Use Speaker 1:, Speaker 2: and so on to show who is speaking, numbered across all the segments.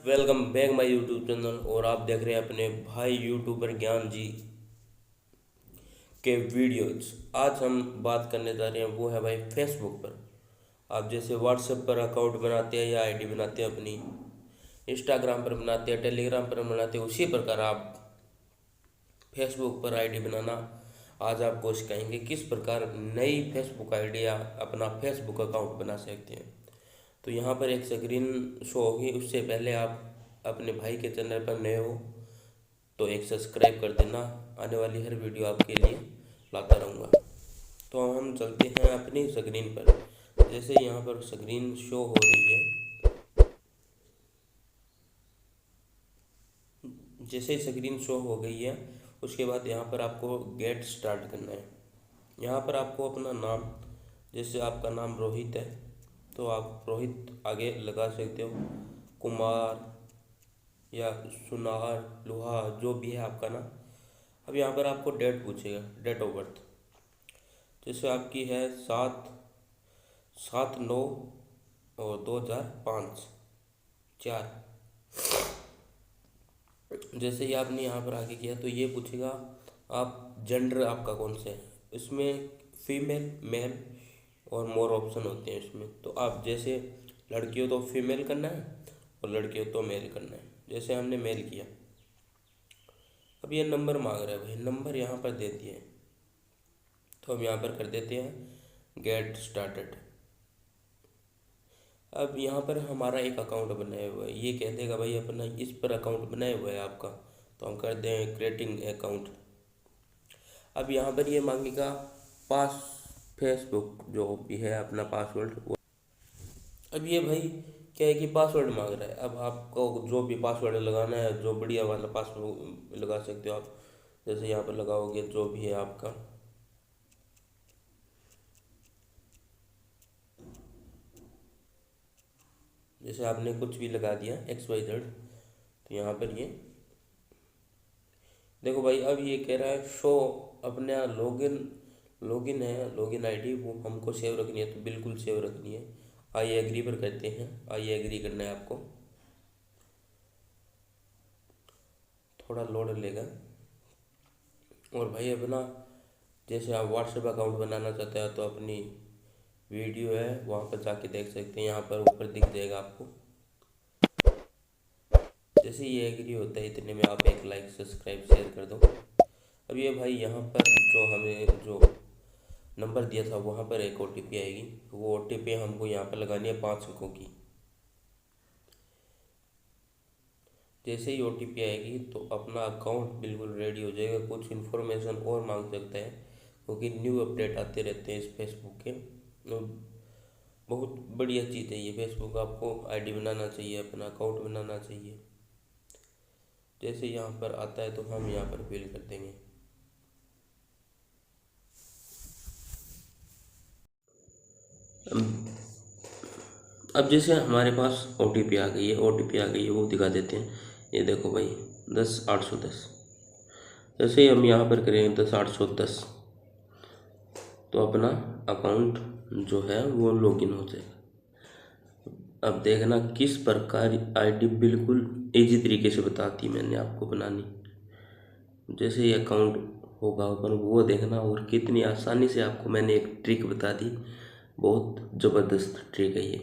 Speaker 1: Welcome back my YouTube channel. और आप देख रहे हैं अपने भाई यूट्यूबर ज्ञान जी के वीडियोज। आज हम बात करने जा रहे हैं वो है भाई फेसबुक पर। आप जैसे व्हाट्सएप पर अकाउंट बनाते हैं या आईडी बनाते हैं अपनी, इंस्टाग्राम पर बनाते हैं, टेलीग्राम पर बनाते हैं, उसी प्रकार आप फेसबुक पर आईडी बनाना आज आपको सिखाएंगे किस प्रकार नई फेसबुक आईडी या अपना फेसबुक अकाउंट बना सकते हैं। तो यहाँ पर एक स्क्रीन शो होगी, उससे पहले आप अपने भाई के चैनल पर नए हो तो एक सब्सक्राइब कर देना। आने वाली हर वीडियो आपके लिए लाता रहूँगा। तो हम चलते हैं अपनी स्क्रीन पर। जैसे यहाँ पर स्क्रीन शो हो रही है, जैसे स्क्रीन शो हो गई है उसके बाद यहाँ पर आपको गेट स्टार्ट करना है। यहाँ पर आपको अपना नाम, जैसे आपका नाम रोहित है तो आप रोहित आगे लगा सकते हो, कुमार या सुनार, लोहा, जो भी है आपका नाम। अब यहाँ पर आपको डेट पूछेगा, डेट ऑफ बर्थ। जैसे आपकी है 7/9/2005 4। जैसे ही आपने यहाँ पर आगे किया तो ये पूछेगा आप जेंडर आपका कौन सा है। इसमें फीमेल, मेल और मोर ऑप्शन होते हैं इसमें। तो आप जैसे लड़की हो तो फीमेल करना है और लड़की हो तो मेल करना है। जैसे हमने मेल किया, अब ये नंबर मांग रहा है भाई, नंबर यहाँ पर दे दिए तो हम यहाँ पर कर देते हैं गेट स्टार्टेड। अब यहाँ पर हमारा एक अकाउंट बनाया हुआ है, ये कह देगा भाई अपना इस पर अकाउंट बनाया हुआ है आपका, तो हम कर दें क्रिएटिंग अकाउंट। अब यहाँ पर ये मांगेगा पास फेसबुक जो भी है अपना पासवर्ड। अब ये भाई क्या है कि पासवर्ड मांग रहा है। अब आपको जो भी पासवर्ड लगाना है, जो बढ़िया वाला पासवर्ड लगा सकते हो आप। जैसे यहाँ पर लगाओगे जो भी है आपका, जैसे आपने कुछ भी लगा दिया XYZ, तो यहाँ पर ये देखो भाई। अब ये कह रहा है शो अपना लॉगिन, लॉगिन है, लॉगिन आईडी वो हमको सेव रखनी है, तो बिल्कुल सेव रखनी है। आई एग्री पर करते हैं, आई एग्री करना है आपको। थोड़ा लोड लेगा। और भाई अपना जैसे आप व्हाट्सएप अकाउंट बनाना चाहते हैं तो अपनी वीडियो है वहाँ पर जाके देख सकते हैं, यहाँ पर ऊपर दिख जाएगा आपको। जैसे ये एग्री होता है इतने में आप एक लाइक, सब्सक्राइब, शेयर कर दो। अब ये भाई यहाँ पर जो हमें जो नंबर दिया था वहाँ पर एक OTP आएगी, वो OTP हमको यहाँ पर लगानी है 5 अंकों की। जैसे ही OTP आएगी तो अपना अकाउंट बिल्कुल रेडी हो जाएगा। कुछ इन्फॉर्मेशन और मांग सकता है क्योंकि न्यू अपडेट आते रहते हैं इस फेसबुक के। बहुत बढ़िया चीज़ है ये फेसबुक। आपको आईडी बनाना चाहिए, अपना अकाउंट बनाना चाहिए। जैसे यहाँ पर आता है तो हम यहाँ पर फिल कर देंगे। अब जैसे हमारे पास OTP आ गई है, OTP आ गई है वो दिखा देते हैं। ये देखो भाई 10/810। जैसे ही हम यहाँ पर करेंगे 10/810 तो अपना अकाउंट जो है वो लॉगिन हो जाएगा। अब देखना किस प्रकार आईडी बिल्कुल इजी तरीके से बताती मैंने आपको बनानी। जैसे ये अकाउंट होगा ओपन वो देखना, और कितनी आसानी से आपको मैंने एक ट्रिक बता दी। बहुत ज़बरदस्त ट्रिक है ये।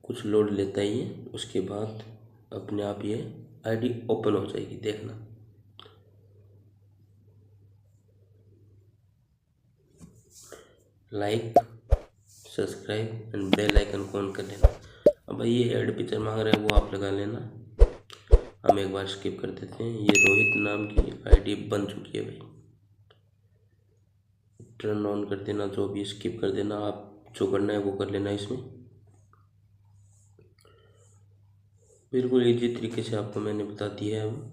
Speaker 1: कुछ लोड लेता ही है, उसके बाद अपने आप ये आईडी ओपन हो जाएगी, देखना। Like, subscribe and bell icon को ऑन कर लेना। अब भाई ये ऐड पिक्चर मांग रहा है वो आप लगा लेना। हम एक बार स्किप कर देते हैं। ये रोहित नाम की आईडी बन चुकी है भाई। टर्न ऑन कर देना, जो भी स्किप कर देना, आप जो करना है वो कर लेना। इसमें बिल्कुल इजी तरीके से आपको मैंने बता दिया है। अब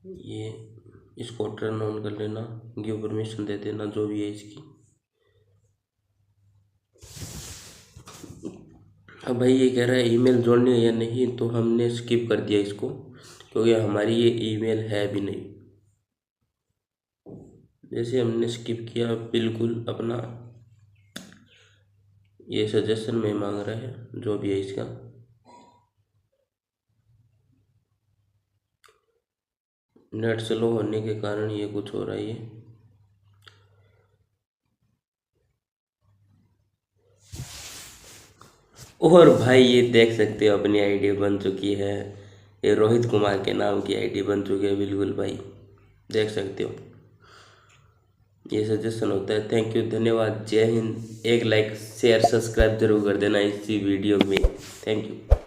Speaker 1: ये इसको टर्न ऑन कर लेना, गिव परमिशन दे देना जो भी है इसकी। अब भाई ये कह रहा है ईमेल जोड़नी है या नहीं, तो हमने स्किप कर दिया इसको। क्योंकि हमारी ये ईमेल है भी नहीं। जैसे हमने स्किप किया, बिल्कुल अपना ये सजेशन में मांग रहा है जो भी है इसका। नेट स्लो होने के कारण ये कुछ हो रहा है ये। और भाई ये देख सकते हो अपनी आईडी बन चुकी है। ये रोहित कुमार के नाम की आईडी बन चुकी है, बिल्कुल भाई देख सकते हो। ये सजेशन होता है। थैंक यू, धन्यवाद, जय हिंद। एक लाइक शेयर सब्सक्राइब जरूर कर देना इसी वीडियो में। Thank you.